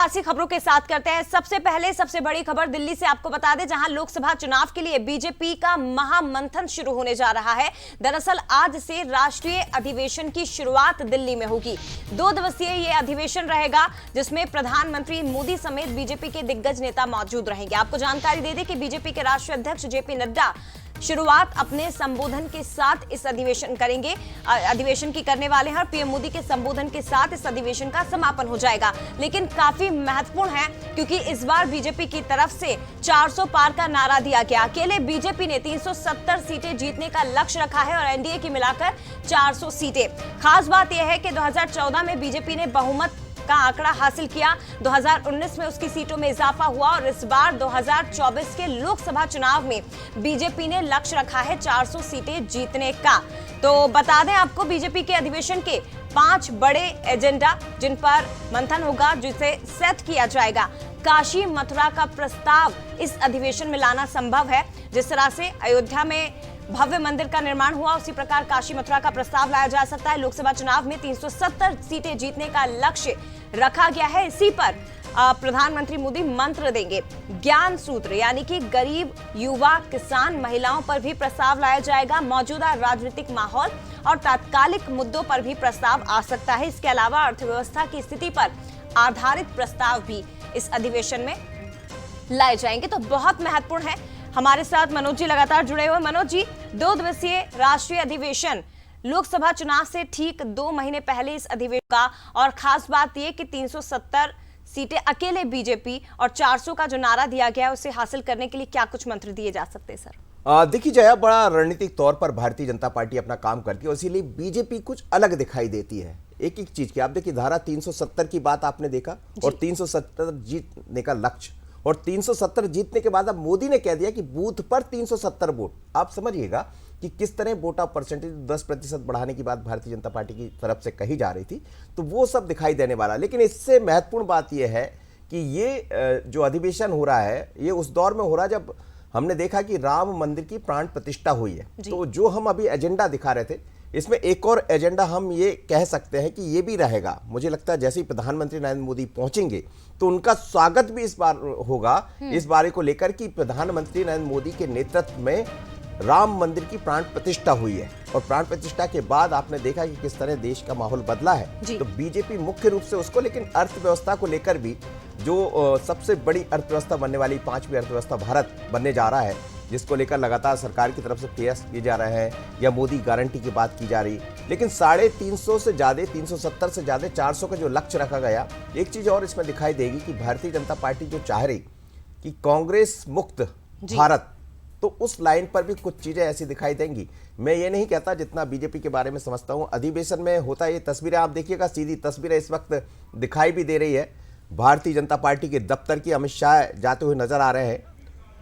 ऐसी खबरों के साथ करते हैं। सबसे पहले सबसे बड़ी खबर दिल्ली से आपको बता दें, जहां लोकसभा चुनाव के लिए बीजेपी का महामंथन शुरू होने जा रहा है। दरअसल आज से राष्ट्रीय अधिवेशन की शुरुआत दिल्ली में होगी। 2 दिवसीय यह अधिवेशन रहेगा, जिसमें प्रधानमंत्री मोदी समेत बीजेपी के दिग्गज नेता मौजूद रहेंगे। आपको जानकारी दे दें कि बीजेपी के राष्ट्रीय अध्यक्ष जेपी नड्डा शुरुआत अपने संबोधन के साथ इस अधिवेशन की करने वाले हैं और पीएम मोदी के संबोधन के साथ इस अधिवेशन का समापन हो जाएगा। लेकिन काफी महत्वपूर्ण है, क्योंकि इस बार बीजेपी की तरफ से 400 पार का नारा दिया गया। अकेले बीजेपी ने 370 सीटें जीतने का लक्ष्य रखा है और एनडीए की मिलाकर 400 सीटें। खास बात यह है कि 2014 में बीजेपी ने बहुमत का आंकड़ा हासिल किया, 2019 में उसकी सीटों में इजाफा हुआ और इस बार 2024 के लोकसभा चुनाव में बीजेपी ने लक्ष्य रखा है 400 सीटें जीतने का। तो बता दें आपको, बीजेपी के अधिवेशन के 5 बड़े एजेंडा जिन पर मंथन होगा, जिसे सेट किया जाएगा। काशी मथुरा का प्रस्ताव इस अधिवेशन में लाना संभव है। जिस तरह से अयोध्या में भव्य मंदिर का निर्माण हुआ, उसी प्रकार काशी मथुरा का प्रस्ताव लाया जा सकता है। लोकसभा चुनाव में 370 सीटें जीतने का लक्ष्य रखा गया है। इसी पर प्रधानमंत्री मोदी मंत्र देंगे। ज्ञान सूत्र यानी कि गरीब, युवा, किसान, महिलाओं पर भी प्रस्ताव लाया जाएगा। मौजूदा राजनीतिक माहौल और तात्कालिक मुद्दों पर भी प्रस्ताव आ सकता है। इसके अलावा अर्थव्यवस्था की स्थिति पर आधारित प्रस्ताव भी इस अधिवेशन में लाए जाएंगे। तो बहुत महत्वपूर्ण है। हमारे साथ मनोज जी लगातार जुड़े हुए। मनोज जी, 2 दिवसीय राष्ट्रीय अधिवेशन लोकसभा चुनाव से ठीक 2 महीने पहले इस अधिवेशन का, और खास बात यह कि 370 सीटें अकेले बीजेपी और 400 का जो नारा दिया गया है उसे हासिल करने के लिए क्या कुछ मंत्र दिए जा सकते हैं सर? देखिए जया, बड़ा रणनीतिक तौर पर भारतीय जनता पार्टी अपना काम करती है और इसीलिए बीजेपी कुछ अलग दिखाई देती है एक एक चीज की। आप देखिए, धारा 370 की बात आपने देखा और 370 जीतने का लक्ष्य, और 370 जीतने के बाद अब मोदी ने कह दिया कि बूथ पर 370 वोट। आप समझिएगा कि किस तरह वोट ऑफ परसेंटेज 10% बढ़ाने की बात भारतीय जनता पार्टी की तरफ से कही जा रही थी, तो वो सब दिखाई देने वाला। लेकिन इससे महत्वपूर्ण बात यह है कि ये जो अधिवेशन हो रहा है, ये उस दौर में हो रहा है जब हमने देखा कि राम मंदिर की प्राण प्रतिष्ठा हुई है। तो जो हम अभी एजेंडा दिखा रहे थे, इसमें एक और एजेंडा हम ये कह सकते हैं कि ये भी रहेगा। मुझे लगता है जैसे ही प्रधानमंत्री नरेंद्र मोदी पहुंचेंगे तो उनका स्वागत भी इस बार होगा, इस बारे को लेकर कि प्रधानमंत्री नरेंद्र मोदी के नेतृत्व में राम मंदिर की प्राण प्रतिष्ठा हुई है। और प्राण प्रतिष्ठा के बाद आपने देखा कि किस तरह देश का माहौल बदला है। तो बीजेपी मुख्य रूप से उसको, लेकिन अर्थव्यवस्था को लेकर भी, जो सबसे बड़ी अर्थव्यवस्था बनने वाली 5वीं अर्थव्यवस्था भारत बनने जा रहा है, जिसको लेकर लगातार सरकार की तरफ से प्रयास किए जा रहे हैं, या मोदी गारंटी की बात की जा रही। लेकिन 350 से ज्यादा, 370 से ज्यादा 400 का जो लक्ष्य रखा गया, एक चीज और इसमें दिखाई देगी कि भारतीय जनता पार्टी जो चाह रही कि कांग्रेस मुक्त भारत, तो उस लाइन पर भी कुछ चीजें ऐसी दिखाई देंगी। मैं ये नहीं कहता, जितना बीजेपी के बारे में समझता हूं, अधिवेशन में होता है। ये तस्वीरें आप देखिएगा, सीधी तस्वीरें इस वक्त दिखाई भी दे रही है। भारतीय जनता पार्टी के दफ्तर की अमित शाह जाते हुए नजर आ रहे हैं।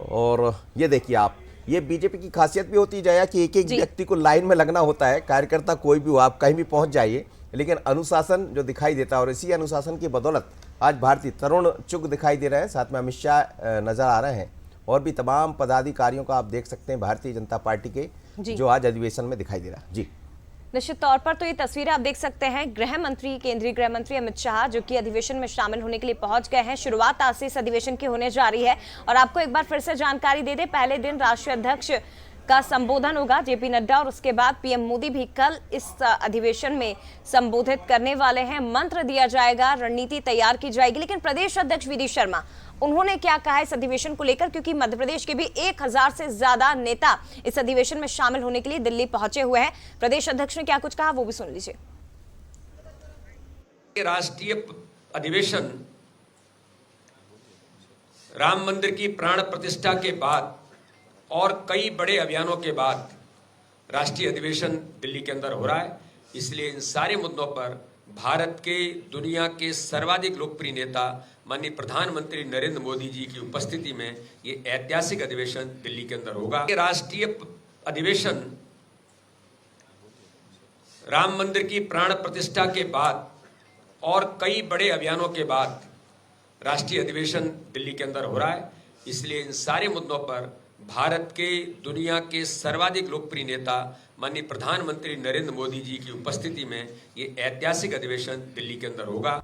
और ये देखिए आप, ये बीजेपी की खासियत भी होती जाए कि एक एक व्यक्ति को लाइन में लगना होता है। कार्यकर्ता कोई भी हो, आप कहीं भी पहुंच जाइए, लेकिन अनुशासन जो दिखाई देता है, और इसी अनुशासन की बदौलत आज भारतीय तरुण चुग दिखाई दे रहे हैं, साथ में अमित शाह नजर आ रहे हैं, और भी तमाम पदाधिकारियों का आप देख सकते हैं भारतीय जनता पार्टी के, जो आज अधिवेशन में दिखाई दे रहा है। जी, निश्चित तौर पर तो ये तस्वीरें आप देख सकते हैं। केंद्रीय गृह मंत्री अमित शाह, जो कि अधिवेशन में शामिल होने के लिए पहुंच गए हैं। शुरुआत आज से इस अधिवेशन की होने जा रही है। और आपको एक बार फिर से जानकारी दे दें, पहले दिन राष्ट्रीय अध्यक्ष का संबोधन होगा जेपी नड्डा, और उसके बाद पीएम मोदी भी कल इस अधिवेशन में संबोधित करने वाले हैं। मंत्र दिया जाएगा, रणनीति तैयार की जाएगी। लेकिन प्रदेश अध्यक्ष वी डी शर्मा, उन्होंने क्या कहा इस अधिवेशन को लेकर, क्योंकि मध्य प्रदेश के भी 1000 से ज्यादा नेता इस अधिवेशन में शामिल होने के लिए दिल्ली पहुंचे हुए हैं। प्रदेश अध्यक्ष ने क्या कुछ कहा, वो भी सुन लीजिए। राष्ट्रीय अधिवेशन राम मंदिर की प्राण प्रतिष्ठा के बाद और कई बड़े अभियानों के बाद राष्ट्रीय अधिवेशन दिल्ली के अंदर हो रहा है। इसलिए इन सारे मुद्दों पर भारत के दुनिया के सर्वाधिक लोकप्रिय नेता माननीय प्रधानमंत्री नरेंद्र मोदी जी की उपस्थिति में ये ऐतिहासिक अधिवेशन दिल्ली के अंदर होगा। राष्ट्रीय अधिवेशन राम मंदिर की प्राण प्रतिष्ठा के बाद और कई बड़े अभियानों के बाद राष्ट्रीय अधिवेशन दिल्ली के अंदर हो रहा है। इसलिए इन सारे मुद्दों पर भारत के दुनिया के सर्वाधिक लोकप्रिय नेता माननीय प्रधानमंत्री नरेंद्र मोदी जी की उपस्थिति में ये ऐतिहासिक अधिवेशन दिल्ली के अंदर होगा।